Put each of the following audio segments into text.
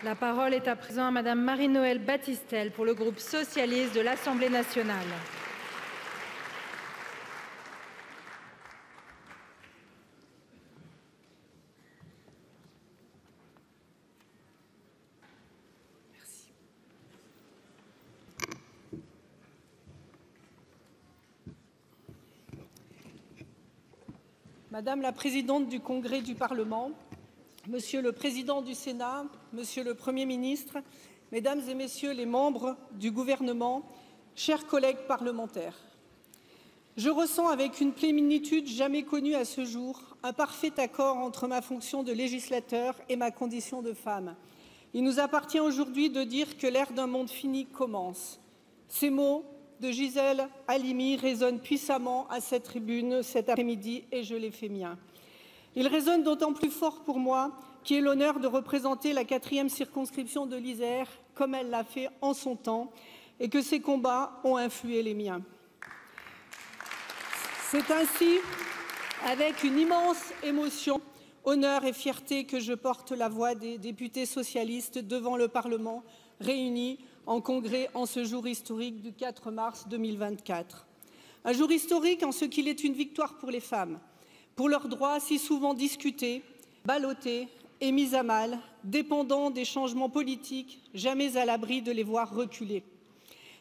La parole est à présent à Madame Marie-Noëlle Battistel pour le groupe socialiste de l'Assemblée nationale. Madame la présidente du Congrès du Parlement, Monsieur le Président du Sénat, Monsieur le Premier ministre, Mesdames et Messieurs les membres du gouvernement, chers collègues parlementaires, je ressens avec une plénitude jamais connue à ce jour un parfait accord entre ma fonction de législateur et ma condition de femme. Il nous appartient aujourd'hui de dire que l'ère d'un monde fini commence. Ces mots de Gisèle Halimi résonnent puissamment à cette tribune cet après-midi et je les fais miens. Il résonne d'autant plus fort pour moi qui ai l'honneur de représenter la 4e circonscription de l'Isère comme elle l'a fait en son temps et que ces combats ont influé les miens. C'est ainsi avec une immense émotion, honneur et fierté que je porte la voix des députés socialistes devant le Parlement réunis en congrès en ce jour historique du 4 mars 2024. Un jour historique en ce qu'il est une victoire pour les femmes, pour leurs droits si souvent discutés, ballottés et mis à mal, dépendant des changements politiques, jamais à l'abri de les voir reculer.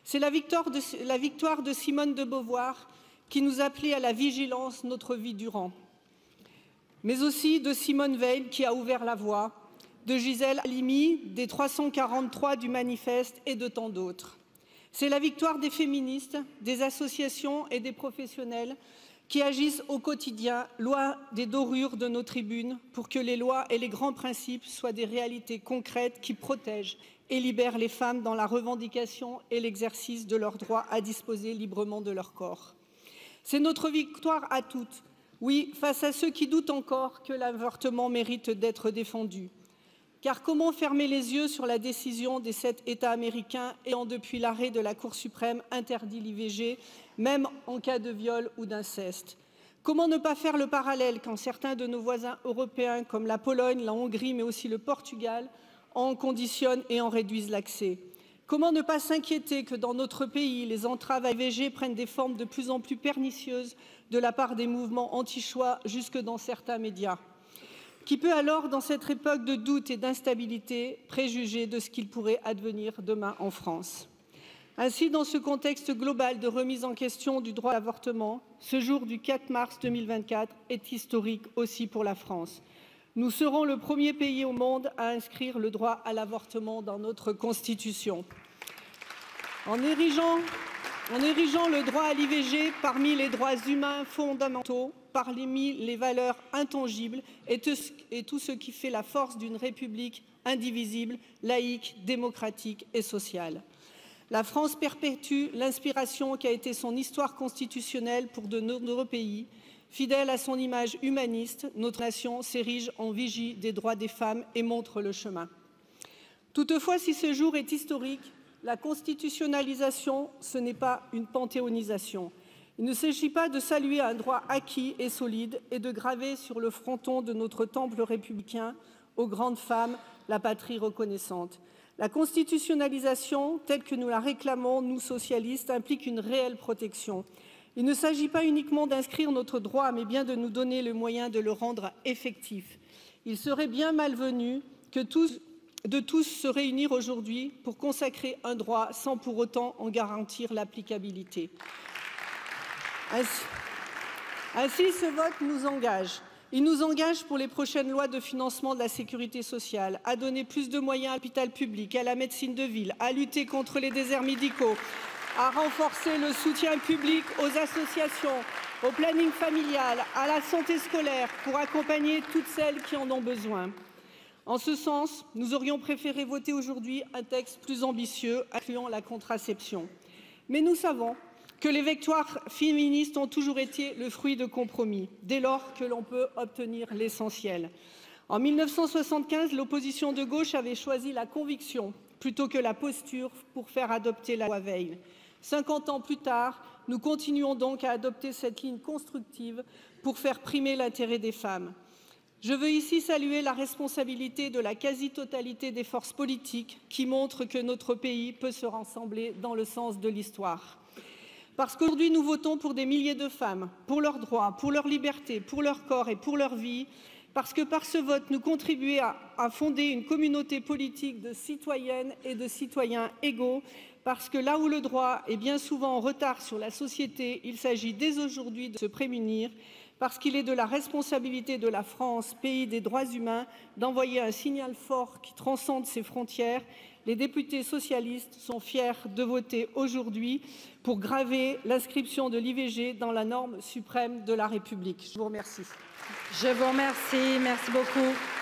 C'est la victoire de Simone de Beauvoir qui nous appelait à la vigilance notre vie durant, mais aussi de Simone Veil qui a ouvert la voie, de Gisèle Halimi, des 343 du manifeste et de tant d'autres. C'est la victoire des féministes, des associations et des professionnels qui agissent au quotidien, loin des dorures de nos tribunes, pour que les lois et les grands principes soient des réalités concrètes qui protègent et libèrent les femmes dans la revendication et l'exercice de leur droit à disposer librement de leur corps. C'est notre victoire à toutes, oui, face à ceux qui doutent encore que l'avortement mérite d'être défendu. Car comment fermer les yeux sur la décision des 7 États américains ayant, depuis l'arrêt de la Cour suprême, interdit l'IVG, même en cas de viol ou d'inceste? Comment ne pas faire le parallèle quand certains de nos voisins européens, comme la Pologne, la Hongrie, mais aussi le Portugal, en conditionnent et en réduisent l'accès? Comment ne pas s'inquiéter que dans notre pays, les entraves à l'IVG prennent des formes de plus en plus pernicieuses de la part des mouvements anti-choix jusque dans certains médias? Qui peut alors, dans cette époque de doute et d'instabilité, préjuger de ce qu'il pourrait advenir demain en France? Ainsi, dans ce contexte global de remise en question du droit à l'avortement, ce jour du 4 mars 2024 est historique aussi pour la France. Nous serons le premier pays au monde à inscrire le droit à l'avortement dans notre Constitution. En érigeant le droit à l'IVG parmi les droits humains fondamentaux, parmi les valeurs intangibles et tout ce qui fait la force d'une République indivisible, laïque, démocratique et sociale. La France perpétue l'inspiration qui a été son histoire constitutionnelle pour de nombreux pays. Fidèle à son image humaniste, notre nation s'érige en vigie des droits des femmes et montre le chemin. Toutefois, si ce jour est historique, la constitutionnalisation, ce n'est pas une panthéonisation. Il ne s'agit pas de saluer un droit acquis et solide et de graver sur le fronton de notre temple républicain aux grandes femmes la patrie reconnaissante. La constitutionnalisation, telle que nous la réclamons, nous socialistes, implique une réelle protection. Il ne s'agit pas uniquement d'inscrire notre droit, mais bien de nous donner le moyen de le rendre effectif. Il serait bien malvenu de tous se réunir aujourd'hui pour consacrer un droit sans pour autant en garantir l'applicabilité. Ainsi, ce vote nous engage. Il nous engage pour les prochaines lois de financement de la sécurité sociale, à donner plus de moyens à l'hôpital public, à la médecine de ville, à lutter contre les déserts médicaux, à renforcer le soutien public aux associations, au planning familial, à la santé scolaire, pour accompagner toutes celles qui en ont besoin. En ce sens, nous aurions préféré voter aujourd'hui un texte plus ambitieux, incluant la contraception. Mais nous savons que les victoires féministes ont toujours été le fruit de compromis, dès lors que l'on peut obtenir l'essentiel. En 1975, l'opposition de gauche avait choisi la conviction plutôt que la posture pour faire adopter la loi Veil. 50 ans plus tard, nous continuons donc à adopter cette ligne constructive pour faire primer l'intérêt des femmes. Je veux ici saluer la responsabilité de la quasi-totalité des forces politiques qui montrent que notre pays peut se rassembler dans le sens de l'histoire. Parce qu'aujourd'hui, nous votons pour des milliers de femmes, pour leurs droits, pour leur liberté, pour leur corps et pour leur vie, parce que par ce vote, nous contribuons à fonder une communauté politique de citoyennes et de citoyens égaux, parce que là où le droit est bien souvent en retard sur la société, il s'agit dès aujourd'hui de se prémunir, parce qu'il est de la responsabilité de la France, pays des droits humains, d'envoyer un signal fort qui transcende ses frontières. Les députés socialistes sont fiers de voter aujourd'hui pour graver l'inscription de l'IVG dans la norme suprême de la République. Je vous remercie. Je vous remercie. Merci beaucoup.